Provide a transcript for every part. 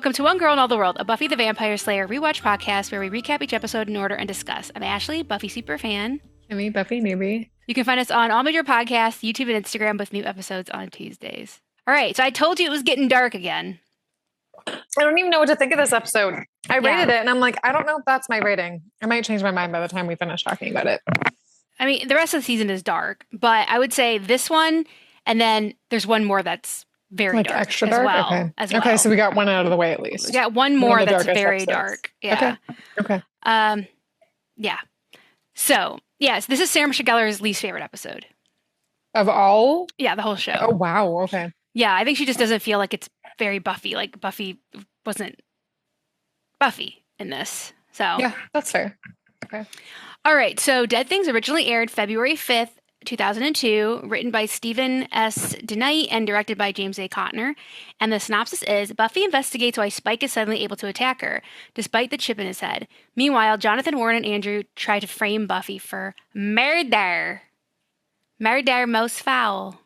Welcome to One Girl in All the World, a Buffy the Vampire Slayer rewatch podcast where we recap each episode in order and discuss. I'm Ashley, Buffy superfan. Kimmy, Buffy newbie. You can find us on all major podcasts, YouTube, and Instagram with new episodes on Tuesdays. All right, so I told you it was getting dark again. I don't even know what to think of this episode. I rated it and I'm like, I don't know if that's my rating. I might change my mind by the time we finish talking about it. I mean, the rest of the season is dark, but I would say this one, and then there's one more that's very dark. Extra dark? Okay, so we got one out of the way at least. We got one more that's very dark. Yeah. Okay. Yeah. So, yes, this is Sarah Michelle Gellar's least favorite episode. Of all? Yeah, the whole show. Oh, wow. Okay. Yeah, I think she just doesn't feel like it's very Buffy. Like, Buffy wasn't Buffy in this. So yeah, that's fair. Okay. All right, so Dead Things originally aired February 5th, 2002, written by Stephen S. DeKnight and directed by James A. Contner. And the synopsis is, Buffy investigates why Spike is suddenly able to attack her, despite the chip in his head. Meanwhile, Jonathan, Warren, and Andrew try to frame Buffy for murder. Murder most foul.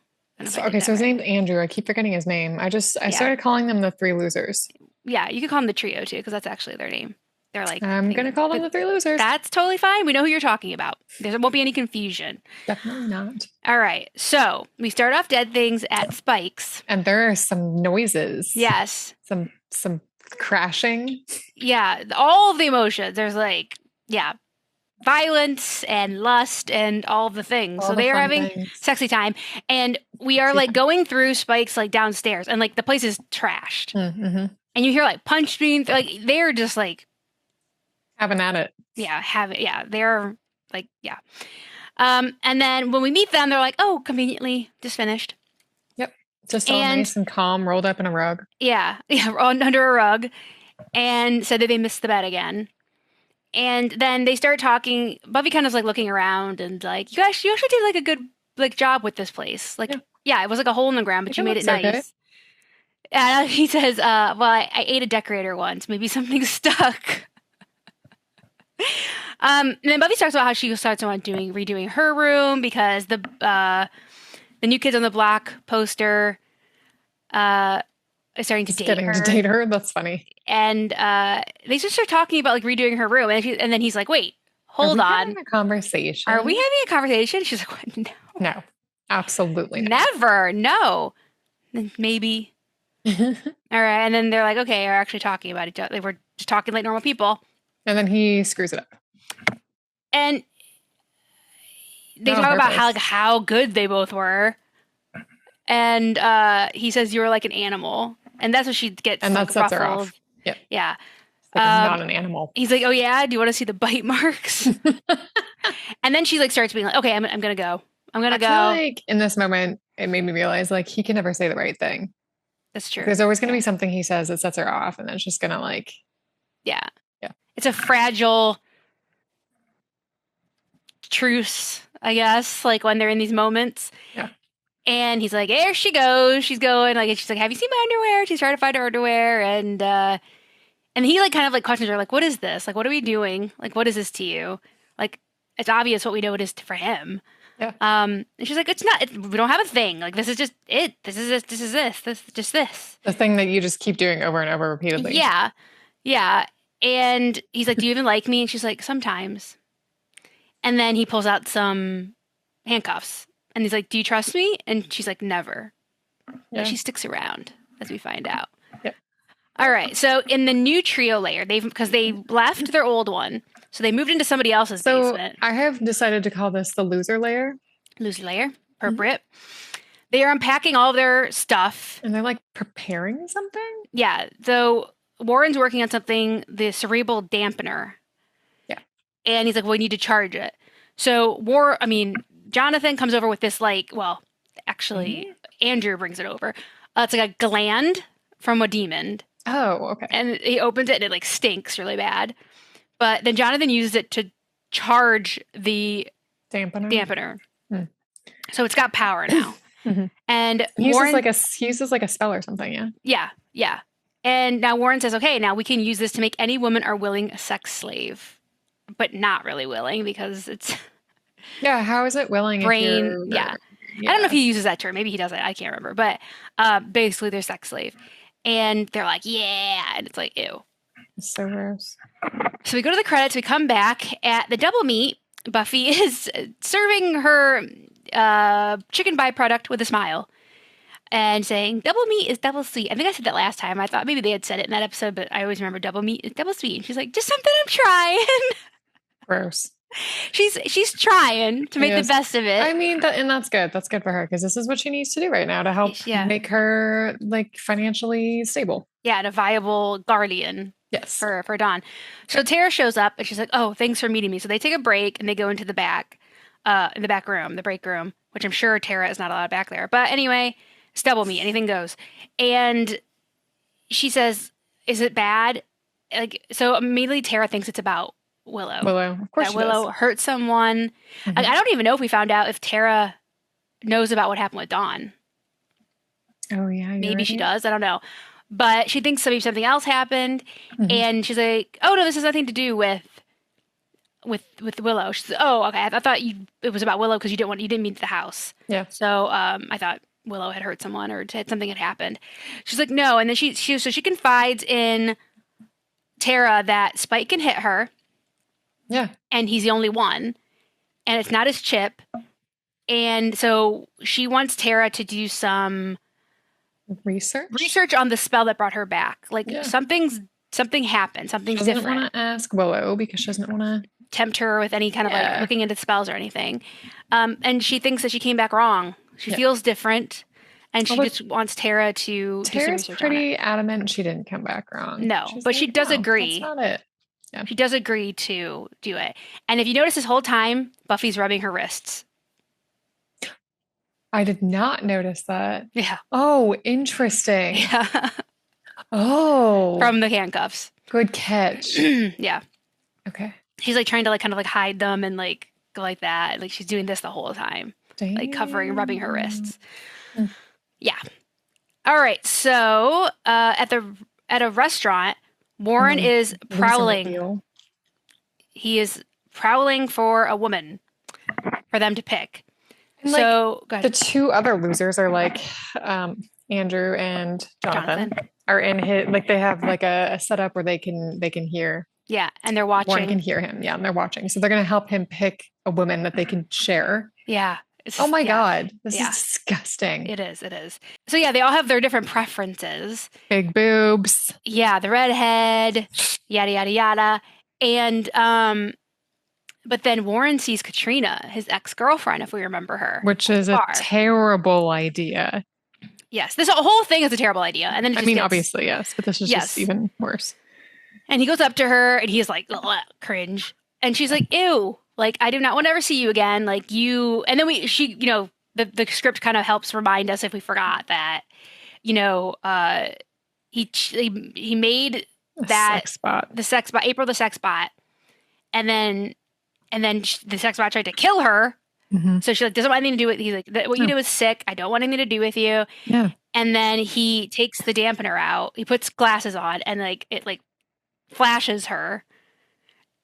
So his name's Andrew. I keep forgetting his name. I started calling them the Three Losers. Yeah, you could call them the Trio, too, because that's actually their name. They're like, I'm going to call them the Three Losers. That's totally fine. We know who you're talking about. There won't be any confusion. Definitely not. All right. So we start off Dead Things at Spike's. And there are some noises. Yes. Some crashing. Yeah. All of the emotions. There's violence and lust and all of the things. So they are having sexy time. And we are going through Spike's downstairs and the place is trashed. Mm-hmm. And you hear punch being, they're just having at it. Yeah, they're yeah. And then when we meet them, they're like, oh, conveniently just finished. Yep. Just all nice and calm, rolled up in a rug. Yeah, under a rug. And said that they missed the bed again. And then they start talking. Buffy kind of looking around and you actually did a good job with this place. Yeah, it was a hole in the ground, but you made it nice. Okay. And he says, well, I ate a decorator once. Maybe something stuck. And then Buffy talks about how she starts on redoing her room because the New Kids on the Block poster is starting to date her. That's funny. And they just start talking about redoing her room. And then he's like, wait, hold on. Having a conversation? Are we having a conversation? She's like, what? No. No, absolutely not. Never. No. Then maybe. All right. And then they're like, okay, we're actually talking about each other. They were just talking like normal people. And then he screws it up. And they talk about how good they both were. And he says, you were like an animal. And that's what she gets. And that sets her off. Yep. Yeah. It's not an animal. He's like, oh, yeah? Do you want to see the bite marks? And then she starts being like, okay, I'm going to go. I'm going to go. I feel in this moment, it made me realize he can never say the right thing. That's true. There's always going to be something he says that sets her off. And then it's just going to Yeah. It's a fragile truce, I guess, when they're in these moments. Yeah. And he's like, there she goes. She's going. And she's like, have you seen my underwear? She's trying to find her underwear. And he kind of questions her, what is this? What are we doing? What is this to you? It's obvious what we know it is for him. Yeah. And she's like, it's not, we don't have a thing. This is just it. This is just this. The thing that you just keep doing over and over repeatedly. Yeah. Yeah. And he's like, do you even like me? And she's like, sometimes. And then he pulls out some handcuffs. And he's like, do you trust me? And she's like, never. Yeah. But she sticks around, as we find out. Yep. All right. So in the new trio layer, because they left their old one, so they moved into somebody else's basement. I have decided to call this the loser layer. Loser layer. Appropriate. Mm-hmm. They are unpacking all of their stuff. And they're preparing something? Yeah. So Warren's working on something, the cerebral dampener. Yeah. And he's like, well, we need to charge it. So Jonathan comes over with this Andrew brings it over. It's a gland from a demon. Oh, okay. And he opens it and it stinks really bad. But then Jonathan uses it to charge the dampener. Hmm. So it's got power now. Mm-hmm. And he uses a spell or something, yeah? Yeah, yeah. And now Warren says, okay, now we can use this to make any woman or willing a sex slave. But not really willing because it's... Yeah, how is it willing? Brain, yeah. I don't know if he uses that term. Maybe he doesn't. I can't remember. But basically, they're sex slave. And they're like, yeah. And it's like, ew. It's so gross. So we go to the credits. We come back at the double meet. Buffy is serving her chicken byproduct with a smile and saying, double meat is double sweet. I think I said that last time. I thought maybe they had said it in that episode, but I always remember double meat is double sweet. And she's like, just something I'm trying. Gross. She's trying to make the best of it. I mean, that's good. That's good for her because this is what she needs to do right now to help make her like financially stable. Yeah, and a viable guardian. Yes. For Dawn. So Tara shows up and she's like, oh, thanks for meeting me. So they take a break and they go into the back room, the break room, which I'm sure Tara is not allowed back there. But anyway, it's double meat, anything goes. And she says, is it bad? Like, so immediately Tara thinks it's about Willow. Of course, that Willow hurt someone. Mm-hmm. I don't even know if we found out if Tara knows about what happened with Dawn. Oh yeah, maybe she does. I don't know. But she thinks maybe something else happened, and she's like, "Oh no, this has nothing to do with Willow." She's like, "Oh, okay. I thought it was about Willow because you didn't meet the house." Yeah. So I thought Willow had hurt someone or something had happened. She's like, "No," and then she confides in Tara that Spike can hit her. Yeah. And he's the only one, and it's not his chip, and so she wants Tara to do some research on the spell that brought her back. Like something happened. Something's different. She doesn't want to ask Willow because she doesn't want to tempt her with any kind of like looking into spells or anything. And she thinks that she came back wrong. She feels different, and she just wants Tara to do some research pretty adamant she didn't come back wrong. No, She's but she does agree. That's not it. Yeah. She does agree to do it. And if you notice this whole time, Buffy's rubbing her wrists. I did not notice that. Yeah. Oh, interesting. Yeah. Oh. From the handcuffs. Good catch. Yeah. Okay. She's like trying to like kind of like hide them and like go like that. Like she's doing this the whole time. Damn. Like rubbing her wrists. Yeah. All right. So at a restaurant, Warren is prowling. He is prowling for a woman for them to pick. And so the two other losers are like Andrew and Jonathan are in his, like they have like a setup where they can hear. Yeah, and they're watching. Warren can hear him. Yeah, and they're watching. So they're going to help him pick a woman that they can share. Yeah. Oh my God. This is disgusting. It is. So yeah, they all have their different preferences. Big boobs. Yeah, the redhead, yada, yada, yada. And, but then Warren sees Katrina, his ex-girlfriend, if we remember her. Which is a terrible idea. Yes, this whole thing is a terrible idea. And then obviously, yes, but this is just even worse. And he goes up to her and he's like, cringe. And she's like, ew. Like, I do not want to ever see you again. Like, you... And then the script kind of helps remind us if we forgot that, he made that... The sex bot. April the sex bot. And then the sex bot tried to kill her. Mm-hmm. So she doesn't want anything to do with... He's like, what you do is sick. I don't want anything to do with you. Yeah. And then he takes the dampener out. He puts glasses on and, it flashes her.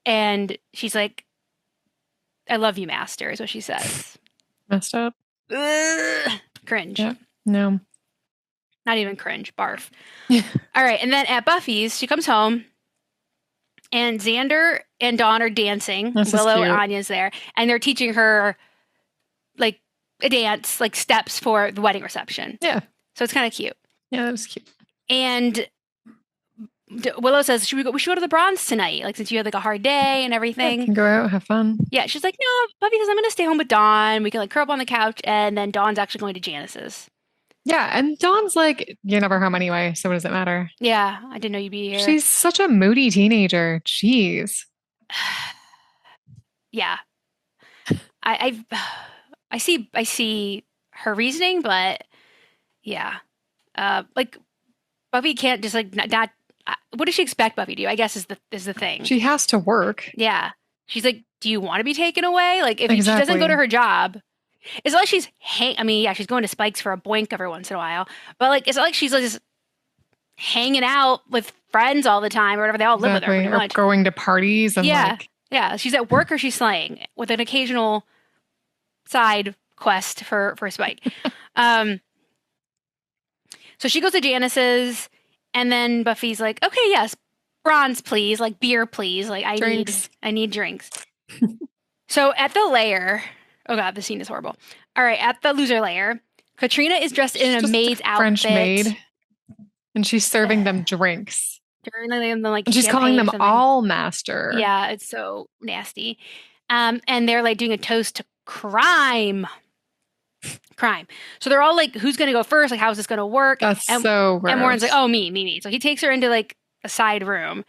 And she's like, I love you, Master, is what she says. Messed up. Ugh. Cringe. Yeah. No. Not even cringe. Barf. Yeah. All right. And then at Buffy's, she comes home and Xander and Dawn are dancing. Willow and Anya's there. And they're teaching her like a dance, like steps for the wedding reception. Yeah. So it's kind of cute. Yeah, that was cute. And Willow says, we should go to the Bronze tonight, like since you had like a hard day and everything. Yeah, can go out, have fun. Yeah, she's like, no, Buffy says I'm gonna stay home with Dawn. We can like curl up on the couch, and then Dawn's actually going to Janice's. Yeah, and Dawn's like, you're never home anyway, so what does it matter? Yeah, I didn't know you'd be here. She's such a moody teenager. Jeez. Yeah. I see her reasoning, but yeah. Like Buffy can't just like not what does she expect Buffy to do? I guess is the thing. She has to work. Yeah. She's like, do you want to be taken away? Like if she doesn't go to her job, it's not like she's she's going to Spike's for a boink every once in a while. But like it's not like she's just hanging out with friends all the time or whatever. They all live with her pretty much. Or going to parties and yeah. She's at work or she's slaying with an occasional side quest for Spike. So she goes to Janice's And then Buffy's like, okay, yes, bronze, please. Like, beer, please. Like, Drinks. I need drinks. So at the lair, oh God, the scene is horrible. All right, at the loser lair, Katrina is dressed in a maid's French outfit. maid. And she's serving them drinks. Like, and she's calling them all master. Yeah, it's so nasty. And they're like doing a toast to crime. So they're all like, who's going to go first? Like, how's this going to work? That's so gross. And Warren's like, oh, me. So he takes her into like a side room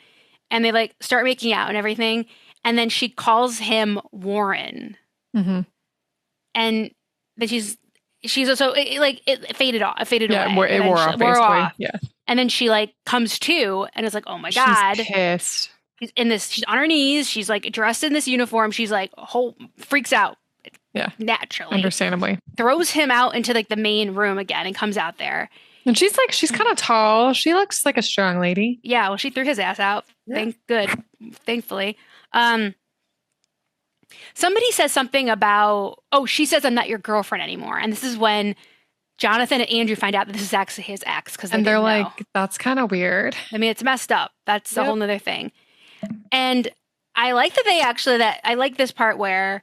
and they like start making out and everything. And then she calls him Warren. Mm-hmm. And then she's also it faded off. It faded away. It wore off, basically. Yeah. And then she like comes to and is like, oh my God. She's pissed. She's on her knees. She's like dressed in this uniform. She's like, freaks out. Yeah. Naturally. Understandably. Throws him out into like the main room again and comes out there. And she's kind of tall. She looks like a strong lady. Yeah. Well, she threw his ass out. Yeah. Thankfully. Somebody says something about, she says, I'm not your girlfriend anymore. And this is when Jonathan and Andrew find out that this is actually his ex. And they're like, that's kind of weird. I mean, it's messed up. That's a whole nother thing. And I like that I like this part where,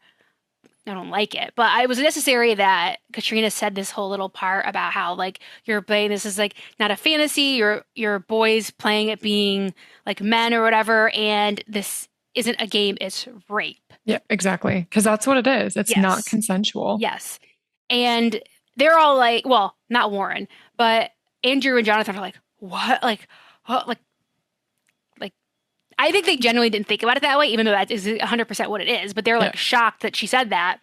I don't like it, but it was necessary that Katrina said this whole little part about how like you're playing, this is like not a fantasy, your boys playing it being like men or whatever, and this isn't a game, it's rape. Yeah, exactly. Because that's what it is. It's not consensual. Yes. And they're all like, well, not Warren, but Andrew and Jonathan are like, what? Like, I think they genuinely didn't think about it that way, even though that is 100% what it is. But they're like shocked that she said that.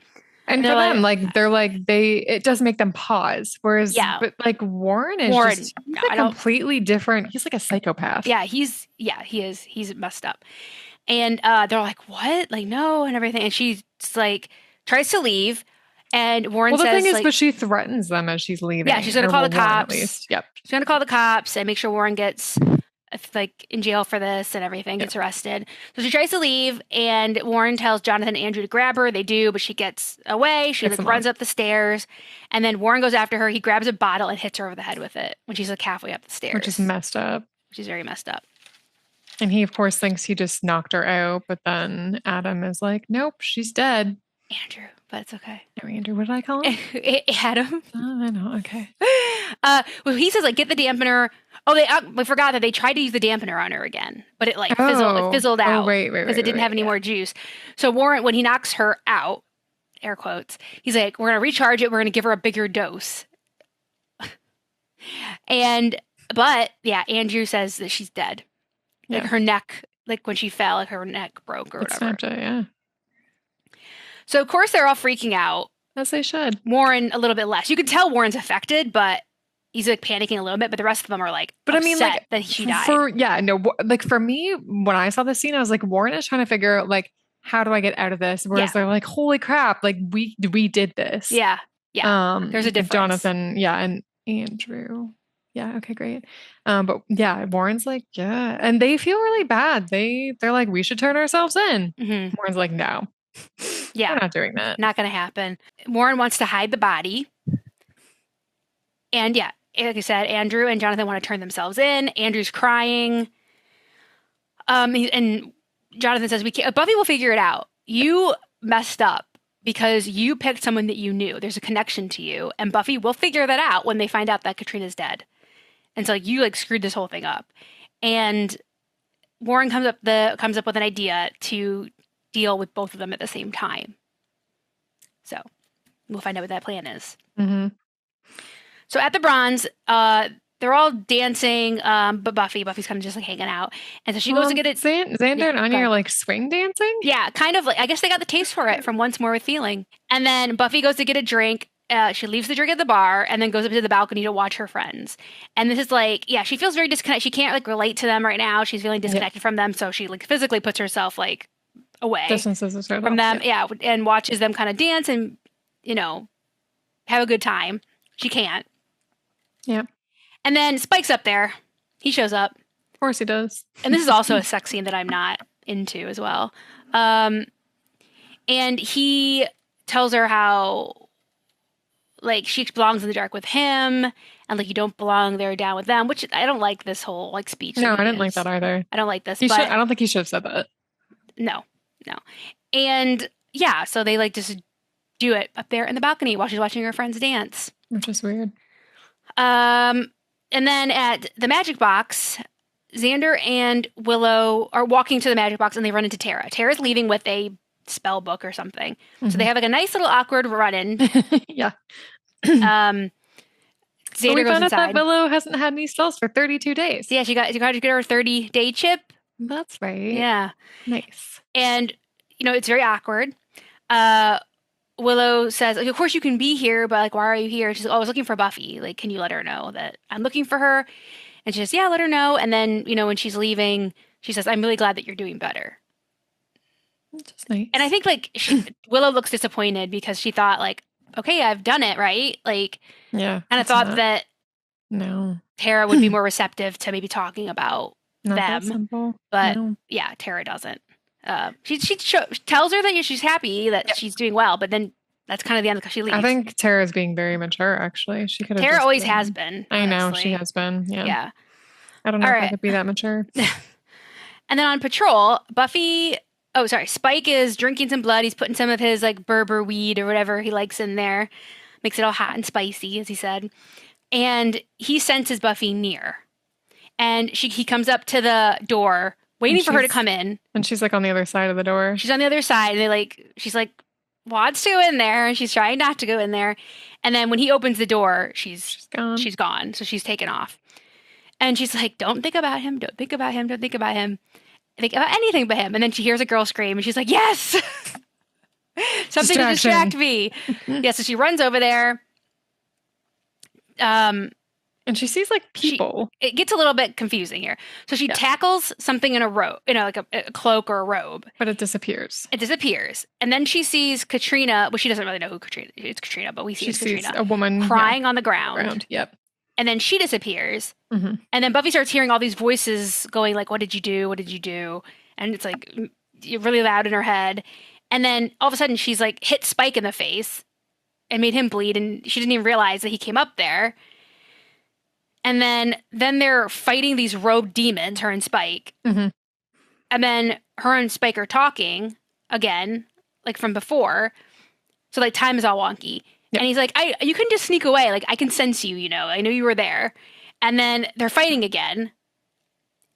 And for them, it does make them pause. Whereas, but like Warren is just completely different. He's like a psychopath. Yeah, he is. He's messed up. And they're like, what? Like, no, and everything. And she's like, tries to leave. And Warren says, the thing is, but she threatens them as she's leaving. Yeah, she's going to call the cops. At least. Yep. She's going to call the cops and make sure Warren gets like in jail for this and everything, gets arrested. So she tries to leave, and Warren tells Jonathan and Andrew to grab her. They do, but she gets away. She runs up the stairs, and then Warren goes after her. He grabs a bottle and hits her over the head with it when she's like halfway up the stairs. Which is messed up. Which is very messed up. And he, of course, thinks he just knocked her out, but then Adam is like, nope, she's dead. Andrew, but it's okay. No, Andrew, what did I call him? Adam. Oh, I know, okay. Well, he says, like, get the dampener. Oh, we forgot that they tried to use the dampener on her again, but it like fizzled out. Because it didn't have any more juice. So Warren, when he knocks her out, air quotes, he's like, we're going to recharge it. We're going to give her a bigger dose. But Andrew says that she's dead. Like her neck, like when she fell, like her neck broke or whatever. Snapped it, yeah. So of course they're all freaking out. As they should. Warren a little bit less. You can tell Warren's affected, but he's like panicking a little bit. But the rest of them are like, upset that she died. For me, when I saw this scene, I was like, Warren is trying to figure out like, how do I get out of this? Whereas they're like, holy crap, like we did this. Yeah. There's a difference. Jonathan, and Andrew. Yeah. Okay, great. But Warren's like, yeah. And they feel really bad. They're like, we should turn ourselves in. Mm-hmm. Warren's like, no. Yeah. We're not doing that. Not going to happen. Warren wants to hide the body. And like I said, Andrew and Jonathan want to turn themselves in. Andrew's crying. And Jonathan says, Buffy will figure it out. You messed up because you picked someone that you knew. There's a connection to you. And Buffy will figure that out when they find out that Katrina's dead. And so you like screwed this whole thing up. And Warren comes up with an idea to deal with both of them at the same time. So we'll find out what that plan is. Mm-hmm. So at the Bronze, they're all dancing, but Buffy's kind of just like hanging out. And so she goes to get it. Xander and Anya are like swing dancing? Yeah, kind of like, I guess they got the taste for it from Once More with Feeling. And then Buffy goes to get a drink. She leaves the drink at the bar and then goes up to the balcony to watch her friends. And this is like, she feels very disconnected. She can't like relate to them right now. She's feeling disconnected from them. So she like physically puts herself like away distances from them. Yeah. And watches them kind of dance and, have a good time. She can't. Yeah. And then Spike's up there. He shows up. Of course he does. And this is also a sex scene that I'm not into as well. And he tells her how like she belongs in the dark with him, and like you don't belong there down with them, which I don't like this whole like speech No, that I he didn't like gives. that either. I don't like this, He should. but I don't think he should have said that. no, no. And yeah, so they like just do it up there in the balcony while she's watching her friends dance. Which is weird. And then at the magic box, Xander and Willow are walking to the magic box and they run into Tara. Tara's leaving with a spell book or something. So they have like a nice little awkward run-in. Yeah. Xander we goes found out that inside. Willow hasn't had any spells for 32 days. So yeah, she got to get her 30-day chip. That's right. Yeah. Nice. And, it's very awkward. Willow says, like, of course you can be here, but like, why are you here? She's like, oh, I was looking for Buffy. Like, can you let her know that I'm looking for her? And she says, yeah, let her know. And then, when she's leaving, she says, I'm really glad that you're doing better. Just nice. And I think like Willow looks disappointed because she thought like, okay, I've done it, right? Like, yeah. And I thought that no, Tara would be more receptive to maybe talking about not that them. simple. But no. yeah, Tara doesn't. She tells her that she's happy that she's doing well, but then that's kind of the end because she leaves. I think Tara's being very mature. Actually, she could have. Tara always has been. I know she has been. Yeah. Yeah. I don't know if I could be that mature. And then on patrol, Buffy. Oh, sorry. Spike is drinking some blood. He's putting some of his like Berber weed or whatever he likes in there. Makes it all hot and spicy, as he said. And he senses Buffy near. And he comes up to the door, waiting for her to come in. And she's like on the other side of the door. She's on the other side. And she's like, wants to go in there. And she's trying not to go in there. And then when he opens the door, she's gone. She's gone. So she's taken off. And she's like, don't think about him. Don't think about him. Don't think about him. Think about anything but him. And then she hears a girl scream and she's like, yes, something to distract me. Yeah. So she runs over there. And she sees like people. It gets a little bit confusing here. So she tackles something in a robe, like a cloak or a robe. But it disappears. It disappears. And then she sees Katrina. Well, she doesn't really know who Katrina is. It's Katrina, but we see it's Katrina. A woman crying on the ground. Yep. And then she disappears. Mm-hmm. And then Buffy starts hearing all these voices going like, what did you do? What did you do? And it's like really loud in her head. And then all of a sudden she's like hit Spike in the face and made him bleed. And she didn't even realize that he came up there. And then they're fighting these robed demons, her and Spike. Mm-hmm. And then her and Spike are talking again, like from before. So like time is all wonky. Yep. And he's like, you can just sneak away. Like, I can sense you, I know you were there. And then they're fighting again.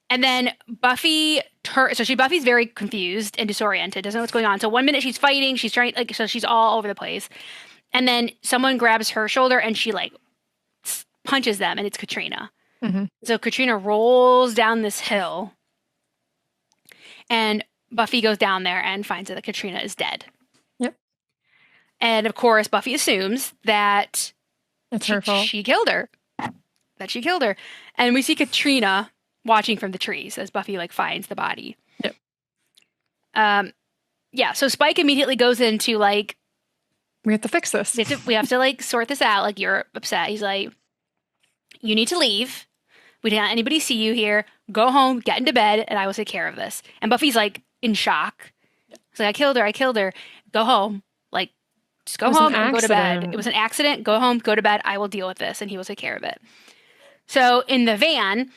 And then Buffy's very confused and disoriented, doesn't know what's going on. So 1 minute she's fighting, she's trying, like, so she's all over the place. And then someone grabs her shoulder and she, like, punches them, and it's Katrina. Mm-hmm. So Katrina rolls down this hill. And Buffy goes down there and finds that Katrina is dead. And of course, Buffy assumes that it's her fault. She killed her. That she killed her. And we see Katrina watching from the trees as Buffy like finds the body. Yep. Yeah, so Spike immediately goes into like, we have to fix this. We have to like sort this out. Like, you're upset. He's like, you need to leave. We don't want anybody see you here. Go home, get into bed, and I will take care of this. And Buffy's like in shock. He's like, I killed her. Go home. Like, just go home and go to bed. It was an accident. Go home, go to bed. I will deal with this. And he will take care of it. So in the van,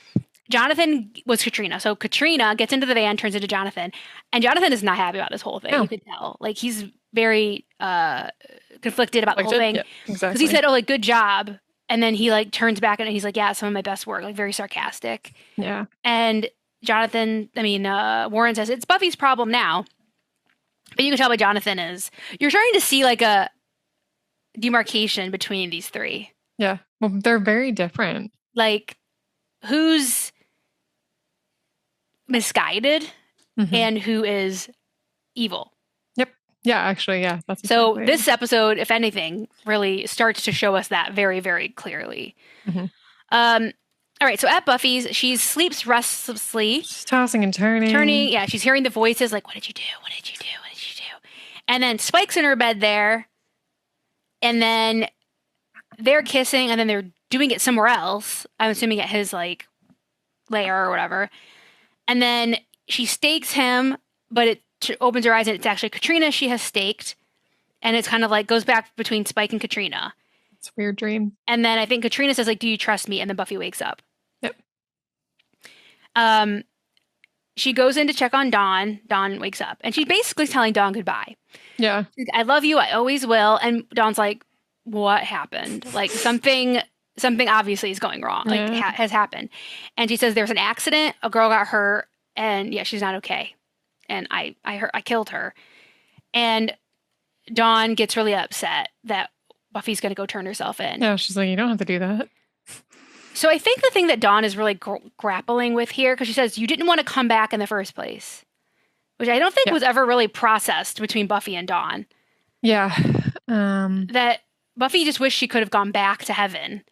Jonathan was Katrina. So Katrina gets into the van, turns into Jonathan. And Jonathan is not happy about this whole thing. You could tell. Like, he's very conflicted about the whole thing. Yeah, exactly. Because he said, oh, like, good job. And then he like turns back and he's like, yeah, some of my best work. Like, very sarcastic. Yeah. And Warren says, it's Buffy's problem now. But you can tell by Jonathan you're starting to see like a demarcation between these three. Yeah. Well, they're very different. Like, who's misguided and who is evil. Yep. Yeah, actually, yeah. That's so this episode, if anything, really starts to show us that very, very clearly. Mm-hmm. All right, so at Buffy's, she sleeps restlessly. She's tossing and turning. Yeah, she's hearing the voices like, what did you do? What did you do? What did you do? And then Spike's in her bed there. And then they're kissing, and then they're doing it somewhere else. I'm assuming at his, like, lair or whatever. And then she stakes him, but she opens her eyes, and it's actually Katrina she has staked. And it's kind of like, goes back between Spike and Katrina. It's a weird dream. And then I think Katrina says, like, do you trust me? And then Buffy wakes up. Yep. She goes in to check on Dawn. Dawn wakes up. And she's basically telling Dawn goodbye. Yeah. I love you. I always will. And Dawn's like, what happened? Like, something obviously is going wrong. Like, has happened. And she says there's an accident. A girl got hurt. And yeah, she's not okay. And I killed her. And Dawn gets really upset that Buffy's going to go turn herself in. Yeah, she's like, you don't have to do that. So I think the thing that Dawn is really grappling with here, because she says, you didn't want to come back in the first place, which I don't think was ever really processed between Buffy and Dawn. Yeah. That Buffy just wished she could have gone back to heaven.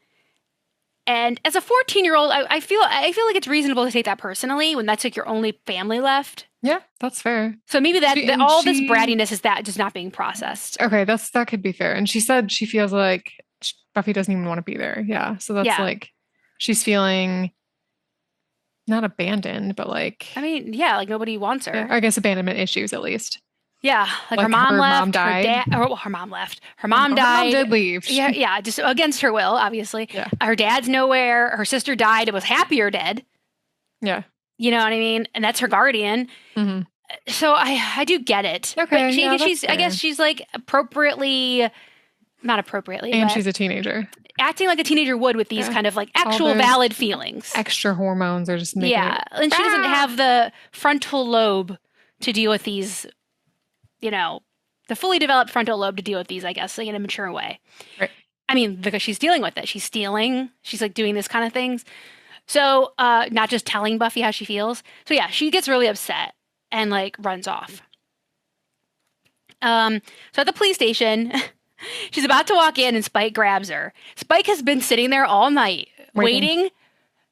And as a 14-year-old, I feel like it's reasonable to take that personally when that's like your only family left. Yeah, that's fair. So maybe all this brattiness is that just not being processed. Okay, that could be fair. And she said she feels like Buffy doesn't even want to be there. Yeah, so that's like she's feeling not abandoned, but like I mean, yeah, like nobody wants her. Yeah, I guess abandonment issues at least. Yeah, like her mom left. Mom died. Her mom left. Her mom died. Her mom did leave. Yeah, just against her will, obviously. Yeah. Her dad's nowhere. Her sister died. It was happier dead. Yeah. You know what I mean? And that's her guardian. Mm-hmm. So I do get it. Okay. But I guess she's like not appropriately. And she's a teenager. Acting like a teenager would with these kind of like actual valid feelings. Extra hormones are just making it. And she doesn't have the frontal lobe to deal with these, the fully developed frontal lobe to deal with these, I guess, like in a mature way. Right. I mean, because she's dealing with it. She's stealing. She's like doing this kind of things. So not just telling Buffy how she feels. So yeah, she gets really upset and like runs off. So at the police station, she's about to walk in and Spike grabs her. Spike has been sitting there all night waiting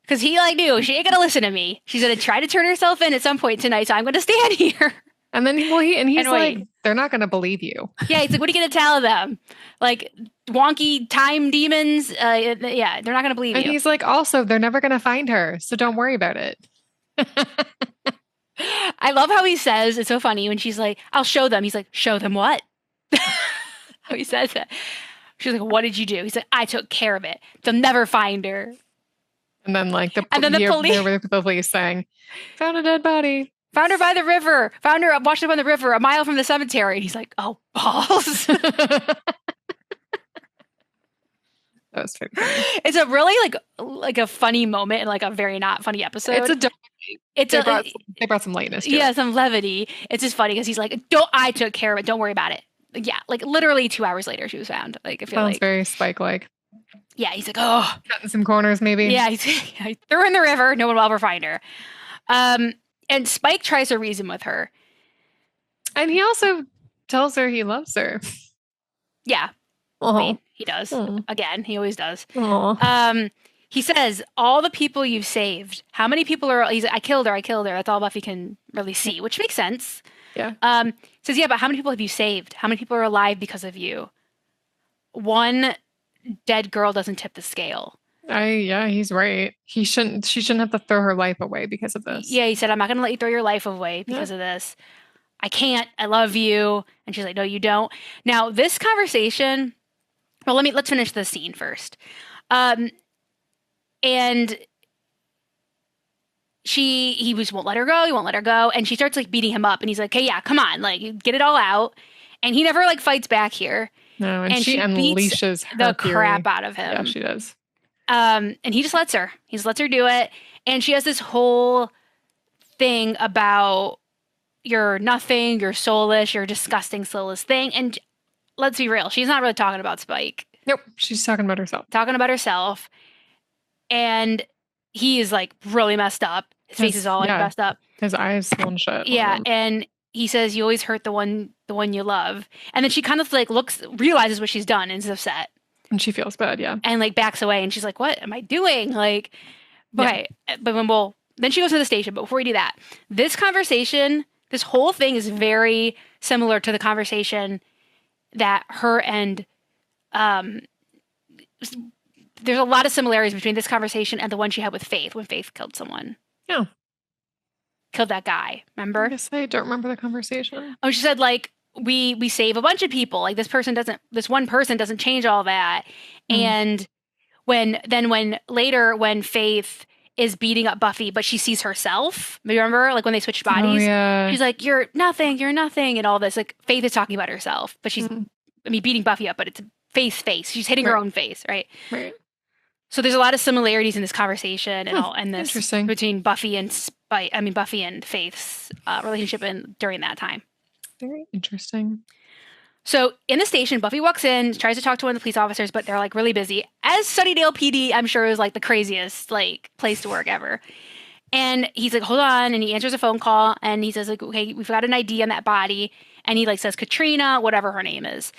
because he like knew she ain't gonna listen to me. She's gonna try to turn herself in at some point tonight, so I'm gonna stand here. And then he's like, they're not gonna believe you. Yeah, he's like, what are you gonna tell them? Like wonky time demons? Yeah, they're not gonna believe you. And he's like, also, they're never gonna find her, so don't worry about it. I love how he says, it's so funny when she's like, I'll show them. He's like, show them what? How he says that. She's like, what did you do? He's like, I took care of it. They'll never find her. And then like the police saying, found a dead body. Found her by the river. Found her washed up on the river a mile from the cemetery. And he's like, oh, balls. That was very funny. It's a really like a funny moment and like a very not funny episode. They brought some lightness to it. Yeah, some levity. It's just funny because he's like, I took care of it. Don't worry about it. Yeah, like literally 2 hours later she was found. Like I feel sounds very Spike-like. Yeah, he's like, oh, cutting some corners maybe. Yeah, he threw her in the river. No one will ever find her. And Spike tries to reason with her, and he also tells her he loves her. Yeah, I mean, he does. Again, he always does. He says, all the people you've saved. How many people are? He's like, I killed her. That's all Buffy can really see, which makes sense. Yeah. Says, yeah, but how many people have you saved? How many people are alive because of you? One dead girl doesn't tip the scale. Yeah, he's right. She shouldn't have to throw her life away because of this. Yeah, he said, I'm not going to let you throw your life away because of this. I can't. I love you. And she's like, no, you don't. Now, this conversation, well, let's finish the scene first. And he won't let her go. He won't let her go. And she starts like beating him up. And he's like, okay, yeah, come on. Like, get it all out. And he never like fights back here. No, and she unleashes the crap out of him. Yeah, she does. And he just lets her. He just lets her do it. And she has this whole thing about you're nothing, you're soulless, you're a disgusting, soulless thing. And let's be real, she's not really talking about Spike. Nope, she's talking about herself. And he is like really messed up. His face is all like messed up. His eyes swollen shut. Yeah, and he says, you always hurt the one you love. And then she kind of like realizes what she's done and is upset. And she feels bad, yeah. And like backs away and she's like, what am I doing? Like, but then she goes to the station. But before we do that, this whole thing is very similar to the conversation that her and, there's a lot of similarities between this conversation and the one she had with Faith when Faith killed someone. Yeah. Killed that guy, remember? I guess I don't remember the conversation. Oh, she said like, we save a bunch of people. Like this one person doesn't change all that. And when later when Faith is beating up Buffy, but she sees herself. Remember, like when they switched Oh, bodies, yeah. she's like, you're nothing, and all this. Like Faith is talking about herself, but she's, I mean, beating Buffy up, but it's Faith's face. She's hitting her own face, right? Right. So there's a lot of similarities in this conversation and this Interesting. between Buffy and Buffy and Faith's relationship during that time. Very interesting. So in the station, Buffy walks in, tries to talk to one of the police officers, but they're like really busy. As Sunnydale PD, I'm sure is like the craziest like place to work ever. And he's like, hold on, and he answers a phone call, and he says like, okay, we've got an ID on that body, and he like says Katrina, whatever her name is,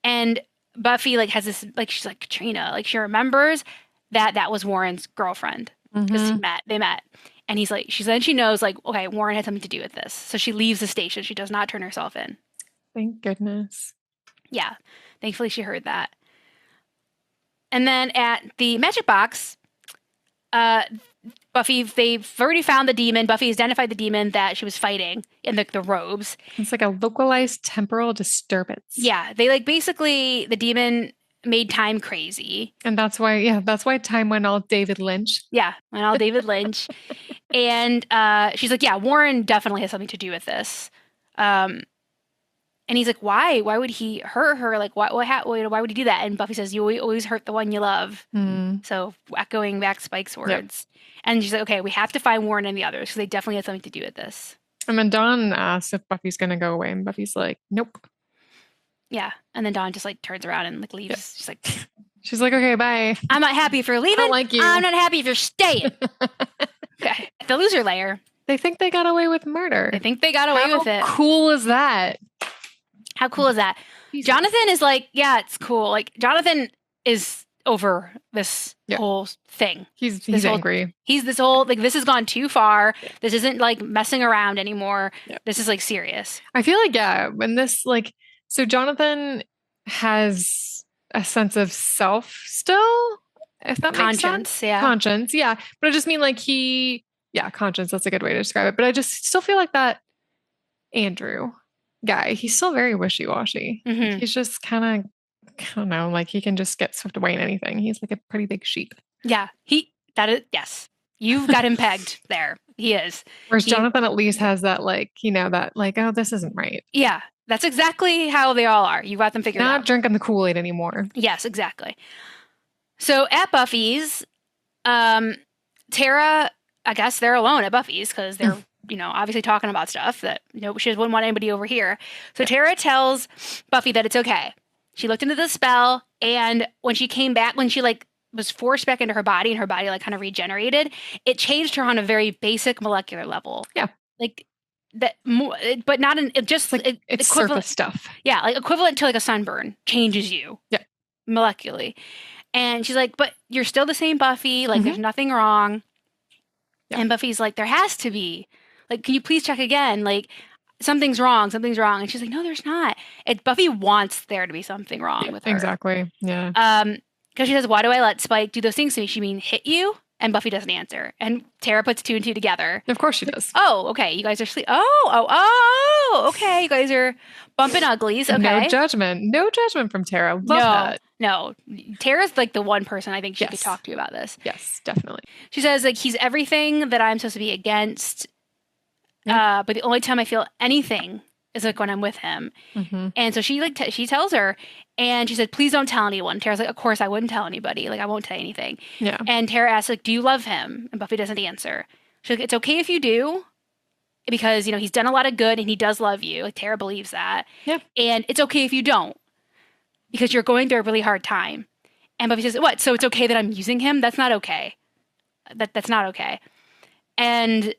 and Buffy like has this like she's like Katrina, like she remembers that was Warren's girlfriend because they met, and he's like she knows like okay, Warren had something to do with this, so she leaves the station. She does not turn herself in. Thank goodness. Yeah, thankfully she heard that. And then at the magic box, Buffy, they've already found the demon. Buffy identified the demon that she was fighting in the robes. It's like a localized temporal disturbance. Yeah, they like basically the demon made time crazy. And that's why time went all David Lynch. Yeah, went all David Lynch. And she's like, yeah, Warren definitely has something to do with this. And he's like, why? Why would he hurt her? Like, why would he do that? And Buffy says, you always hurt the one you love. So echoing back Spike's words. Yep. And she's like, okay, we have to find Warren and the others because they definitely had something to do with this. And then Dawn asks if Buffy's going to go away. And Buffy's like, nope. Yeah. And then Dawn just like turns around and like leaves. Yep. She's like, okay, bye. I'm not happy if you're leaving. I don't like you. I'm not happy if you're staying. Okay. The loser layer. They think they got away with murder. They think they got away with it. How cool is that? How cool is that? Jesus. Jonathan is like, yeah, it's cool. Like Jonathan is over this whole thing. He's angry. He's this whole like this has gone too far. This isn't like messing around anymore. This is like serious. I feel like when this like so Jonathan has a sense of self still, if that makes sense. Conscience, yeah. But I just mean like conscience, that's a good way to describe it. But I just still feel like that Andrew guy, he's still very wishy-washy. He's just kind of, I don't know, like he can just get swept away in anything. He's like a pretty big sheep. Yeah, yes. You've got him pegged there. He is. Whereas Jonathan at least has that like, that like, oh, this isn't right. Yeah, that's exactly how they all are. You got them figured out. Not drinking the Kool-Aid anymore. Yes, exactly. So at Buffy's, Tara, I guess they're alone at Buffy's because they're obviously talking about stuff that she wouldn't want anybody over here. So Tara tells Buffy that it's okay. She looked into the spell, and when she came back, when she like was forced back into her body, and her body like kind of regenerated, it changed her on a very basic molecular level. Yeah, like that, but not in just like it's surface stuff. Yeah, like equivalent to like a sunburn changes you. Yeah, molecularly. And she's like, but you're still the same Buffy. Like there's nothing wrong. Yeah. And Buffy's like, there has to be. Like, can you please check again? Like, something's wrong. And she's like, no, there's not. Buffy wants there to be something wrong with her. Exactly. Yeah. Because she says, why do I let Spike do those things to me? She mean hit you? And Buffy doesn't answer. And Tara puts 2 and 2 together. Of course she does. Oh, okay. You guys are okay. You guys are bumping uglies. Okay. No judgment from Tara. Love that. No. Tara's like the one person I think she could talk to about this. Yes, definitely. She says, like, he's everything that I'm supposed to be against. But the only time I feel anything is like when I'm with him. And so she like she tells her, and she said, please don't tell anyone. Tara's like, of course I wouldn't tell anybody. Like, I won't tell anything. Yeah. And Tara asks, like, do you love him? And Buffy doesn't answer. She's like, it's okay if you do, because he's done a lot of good and he does love you. Like, Tara believes that. Yeah. And it's okay if you don't, because you're going through a really hard time. And Buffy says, what? So it's okay that I'm using him? That's not okay. That's not okay. And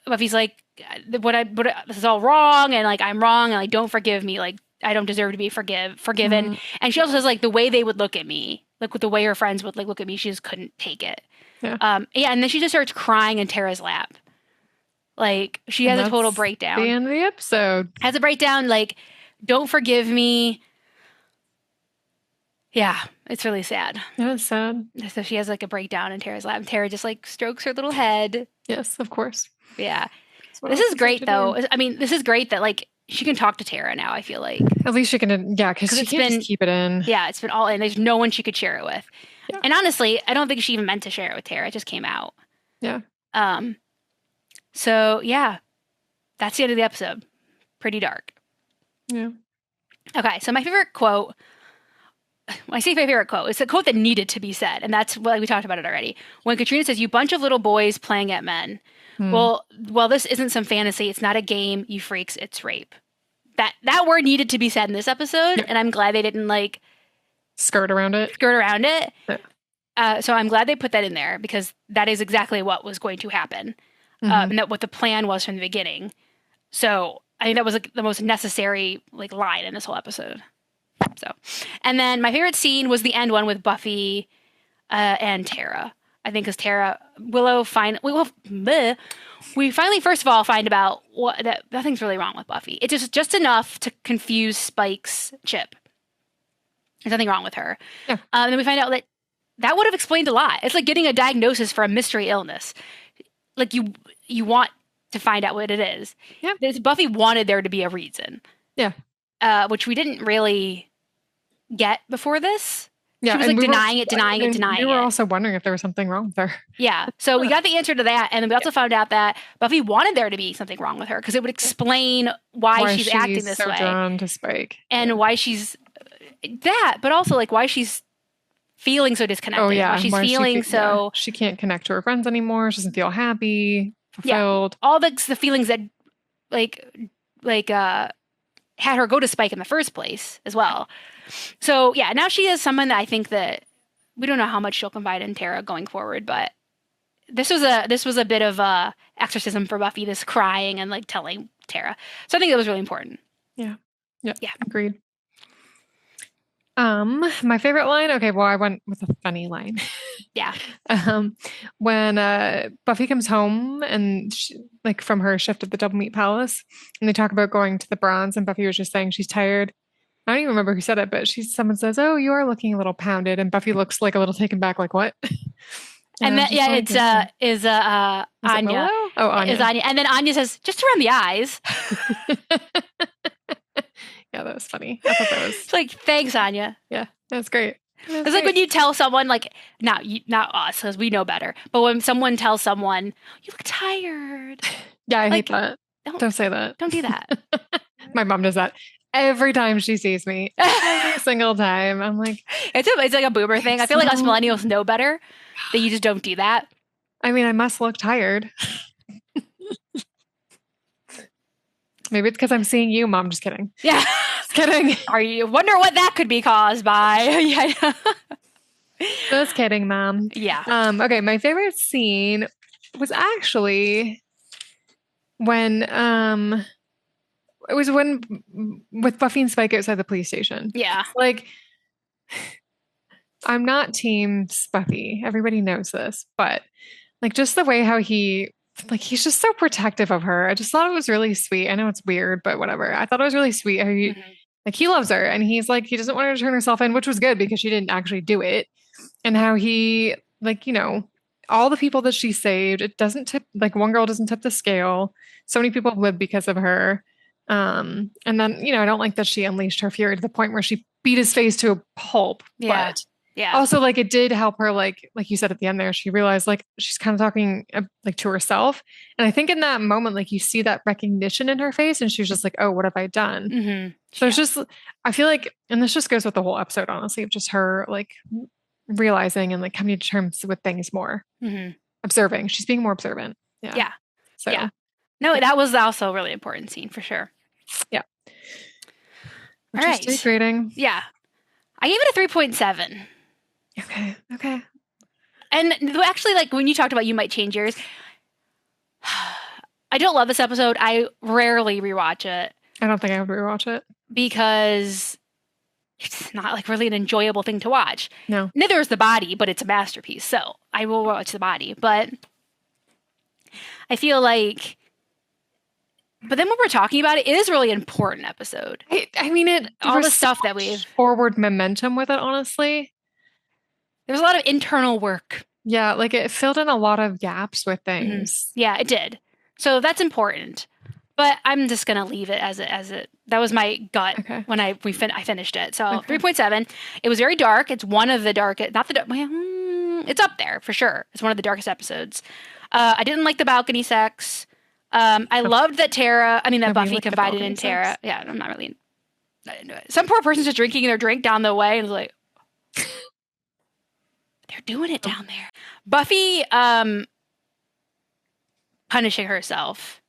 Buffy's like, this is all wrong, and like I'm wrong, and like don't forgive me, like I don't deserve to be forgiven. And she also says like the way they would look at me, like with the way her friends would like look at me, she just couldn't take it. Yeah. And then she just starts crying in Tara's lap. Like she has a total breakdown. The end of the episode. Has a breakdown, like, don't forgive me. Yeah, it's really sad. Yeah, it's sad. So she has like a breakdown in Tara's lap, and Tara just like strokes her little head. Yes, of course. Yeah. This is great though. I mean, this is great that like she can talk to Tara now, I feel like. At least she can, yeah, because she can't just keep it in. Yeah, it's been all in. There's no one she could share it with. Yeah. And honestly, I don't think she even meant to share it with Tara. It just came out. Yeah. So, yeah, that's the end of the episode. Pretty dark. Yeah. Okay, so my favorite quote, when I say my favorite quote, it's a quote that needed to be said, and that's what we talked about it already. When Katrina says, "You bunch of little boys playing at men." Well, this isn't some fantasy. It's not a game, you freaks. It's rape. That word needed to be said in this episode, and I'm glad they didn't like skirt around it. Yeah. So I'm glad they put that in there because that is exactly what was going to happen, and that what the plan was from the beginning. So I think that was like the most necessary like line in this whole episode. So, and then my favorite scene was the end one with Buffy and Tara. I think because we finally first of all find out that nothing's really wrong with Buffy. It's just enough to confuse Spike's chip. There's nothing wrong with her. Yeah. And then we find out that would have explained a lot. It's like getting a diagnosis for a mystery illness. Like you want to find out what it is. Yeah. Buffy wanted there to be a reason. Yeah. Which we didn't really get before this. Yeah, she was like denying it. We were also wondering if there was something wrong with her. Yeah. So we got the answer to that. And then we also found out that Buffy wanted there to be something wrong with her because it would explain why she's acting this way. Drawn to Spike. And why she's that, but also like why she's feeling so disconnected. Oh, yeah. Why she can't connect to her friends anymore. She doesn't feel happy, fulfilled. Yeah. All the feelings that had her go to Spike in the first place as well. So yeah, now she is someone that I think that we don't know how much she'll confide in Tara going forward, but this was a bit of a exorcism for Buffy, this crying and like telling Tara. So I think that was really important. Yeah. Agreed. My favorite line. Okay, well, I went with a funny line. Yeah. When Buffy comes home and from her shift at the Double Meat Palace, and they talk about going to the Bronze, and Buffy was just saying she's tired. I don't even remember who said it, but someone says, "Oh, you are looking a little pounded," and Buffy looks like a little taken back, like what? And then it's Anya. Oh, Anya. Is Anya, and then Anya says, "Just around the eyes." Yeah, that was funny. I thought that was. It's like, thanks, Anya. Yeah, that's great. It's like when you tell someone, like, not us, because we know better, but when someone tells someone, "You look tired." Yeah, I hate that. Don't say that. Don't do that. My mom does that every time she sees me. Every single time. I'm like... It's like a boomer thing. I feel like us millennials know better, that you just don't do that. I mean, I must look tired. Maybe it's because I'm seeing you, Mom. Just kidding. Yeah. Just kidding. You wonder what that could be caused by? Yeah. Just kidding, Mom. Yeah. Okay, my favorite scene was actually when it was when with Buffy and Spike outside the police station. Yeah. Like, I'm not team Buffy. Everybody knows this, but like just the way how he's just so protective of her. I just thought it was really sweet. I know it's weird, but whatever. I thought it was really sweet how he loves her, and he's like, he doesn't want her to turn herself in, which was good because she didn't actually do it. And how he, all the people that she saved, it doesn't tip, one girl doesn't tip the scale. So many people have lived because of her. And then, I don't like that she unleashed her fury to the point where she beat his face to a pulp. Yeah. But also, it did help her, like you said at the end there, she realized, she's kind of talking, to herself. And I think in that moment, you see that recognition in her face, and she's just like, oh, what have I done? Mm-hmm. So it's just, I feel like, and this just goes with the whole episode, honestly, of just her, realizing and, coming to terms with things more. Mm-hmm. Observing. She's being more observant. Yeah. Yeah. So, yeah. No, that was also a really important scene, for sure. Yeah. All right. State rating. Yeah. I gave it a 3.7. Okay. And actually, when you talked about you might change yours, I don't love this episode. I rarely rewatch it. I don't think I would rewatch it. Because it's not really an enjoyable thing to watch. No. Neither is The Body, but it's a masterpiece. So I will watch The Body. But I feel like... But then when we're talking about it, it is a really important episode. I mean, all the stuff that we've... forward momentum with it, honestly. There's a lot of internal work. Yeah, it filled in a lot of gaps with things. Mm-hmm. Yeah, it did. So that's important. But I'm just gonna leave it as it. That was my gut when I finished it. So 3.7. It was very dark. It's one of the darkest. Not the. Well, it's up there for sure. It's one of the darkest episodes. I didn't like the balcony sex. I loved that Buffy confided in Tara. Sex? Yeah, I'm not really. I didn't do it. Some poor person's just drinking their drink down the way and was like, they're doing it down there. Buffy, punishing herself.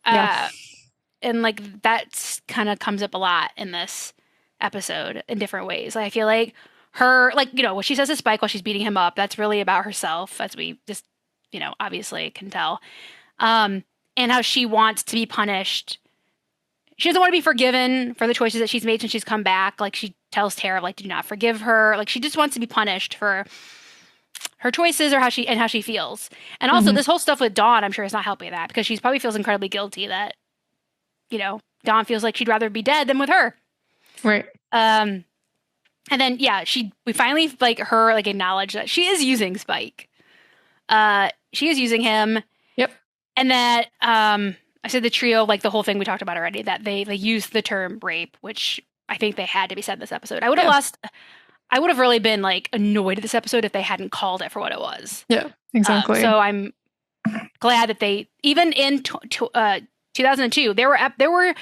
And like that's kind of comes up a lot in this episode in different ways. Like, I feel like her, like, what she says to Spike while she's beating him up, that's really about herself, as we just, obviously can tell. And how she wants to be punished. She doesn't want to be forgiven for the choices that she's made since she's come back. Like, she tells Tara, like, do not forgive her. Like, she just wants to be punished for her choices or how she feels. And also this whole stuff with Dawn, I'm sure is not helping that, because she probably feels incredibly guilty that, Dawn feels like she'd rather be dead than with her. Right. And then, we finally, like, her, like, acknowledge that she is using Spike. She is using him. Yep. And that, I said the trio, like the whole thing we talked about already, that they used the term rape, which I think they had to be said in this episode. I would have really been like annoyed at this episode if they hadn't called it for what it was. Yeah, exactly. So I'm glad that they, even in 2002, there were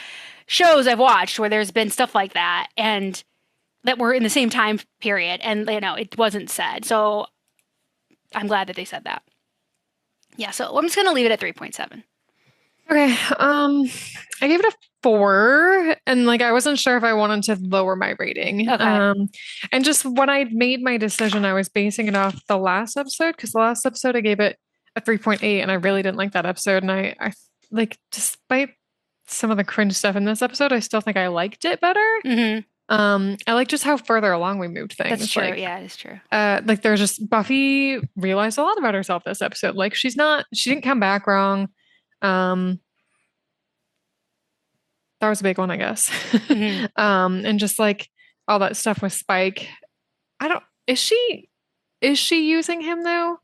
shows I've watched where there's been stuff like that and that were in the same time period, and it wasn't said. So I'm glad that they said that. Yeah, so I'm just gonna leave it at 3.7. Okay, I gave it a 4, and like I wasn't sure if I wanted to lower my rating. Okay. And just when I made my decision, I was basing it off the last episode, because the last episode I gave it a 3.8, and I really didn't like that episode. And I like, despite some of the cringe stuff in this episode, I still think I liked it better. Mm-hmm. I like just how further along we moved things. That's true. Like, yeah, it's true. Like there's just Buffy realized a lot about herself this episode. Like she didn't come back wrong. That was a big one, I guess. Mm-hmm. And just like all that stuff with Spike. Is she using him though?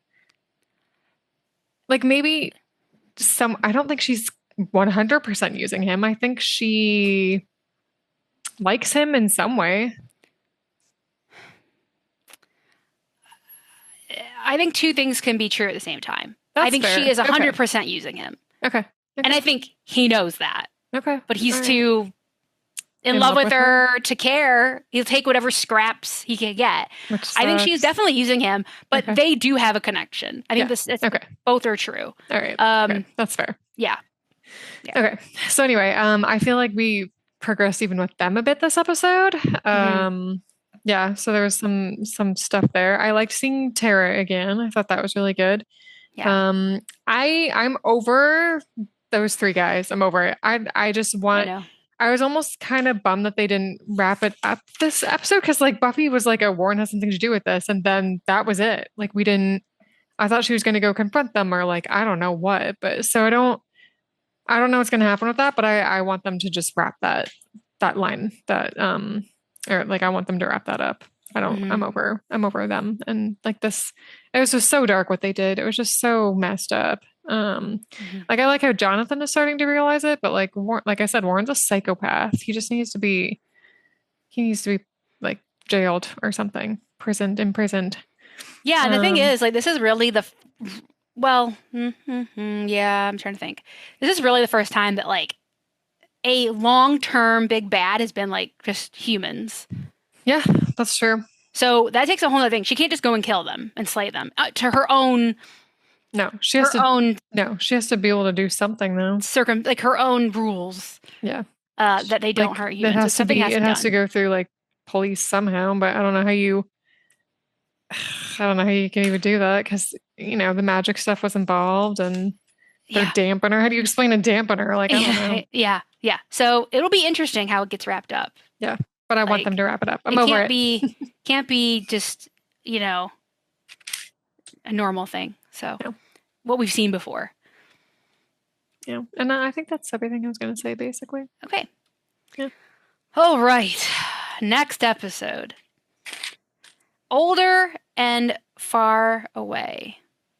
Like maybe I don't think she's 100% using him. I think she likes him in some way. I think two things can be true at the same time. That's I think fair. She is 100% using him. Okay. And I think he knows that. Okay. But he's too in love with her to care. He'll take whatever scraps he can get. I think she's definitely using him, but they do have a connection. I think both are true. All right. That's fair. Yeah. Okay. So anyway, I feel like we progressed even with them a bit this episode. Yeah, so there was some stuff there. I liked seeing Tara again. I thought that was really good. Yeah. I'm over those 3 guys. I'm over it. I just want. I was almost kind of bummed that they didn't wrap it up this episode, because like Buffy was like, Warren has something to do with this, and then that was it. Like we didn't. I thought she was going to go confront them, or like I don't know what. But so I don't know what's going to happen with that. But I want them to just wrap that line that or like I want them to wrap that up. I'm over them. And like this, it was just so dark what they did. It was just so messed up. Like I like how Jonathan is starting to realize it, but like I said, Warren's a psychopath. He needs to be like jailed or something, imprisoned. Yeah. And the thing is, like, this is really yeah, I'm trying to think. This is really the first time that like a long-term big bad has been like just humans. Yeah, that's true. So that takes a whole other thing. She can't just go and kill them and slay them to her own. No, she has to be able to do something though. Like her own rurules. Yeah. That they don't hurt humans. It has to go through like police somehow, but I don't know how you can even do that, because the magic stuff was involved and the dampener. How do you explain a dampener? Like I don't know. Yeah. So it'll be interesting how it gets wrapped up. Yeah. But I want them to wrap it up. I'm over it. Can't be just, a normal thing. So what we've seen before. Yeah. And I think that's everything I was going to say, basically. Okay. Yeah. All right. Next episode. Older and Far Away.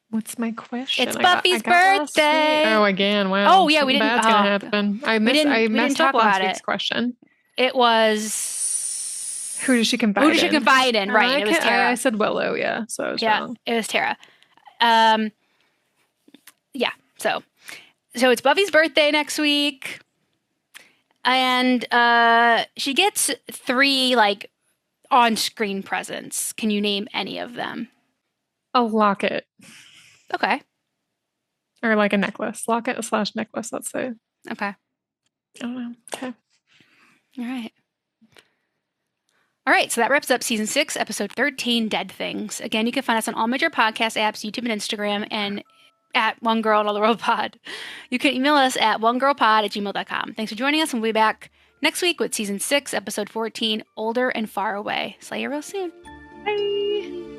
What's my question? It's Buffy's birthday. Oh, again. Wow. Oh, yeah, we didn't. That's gonna happen. I messed up last week's question. It was... Who did she confide in? Who did she confide in? Right, it was Tara. I said Willow, yeah, so I was wrong. It was Tara. Yeah, so it's Buffy's birthday next week. And she gets 3, like, on-screen presents. Can you name any of them? A locket. Okay. Or like a necklace. Locket/necklace, let's say. Okay. I don't know. Okay. All right, so that wraps up Season 6, Episode 13, Dead Things. Again, you can find us on all major podcast apps, YouTube and Instagram, and at One Girl in All the World Pod. You can email us at onegirlpod@gmail.com. Thanks for joining us, and we'll be back next week with Season 6, Episode 14, Older and Far Away. See you real soon. Bye.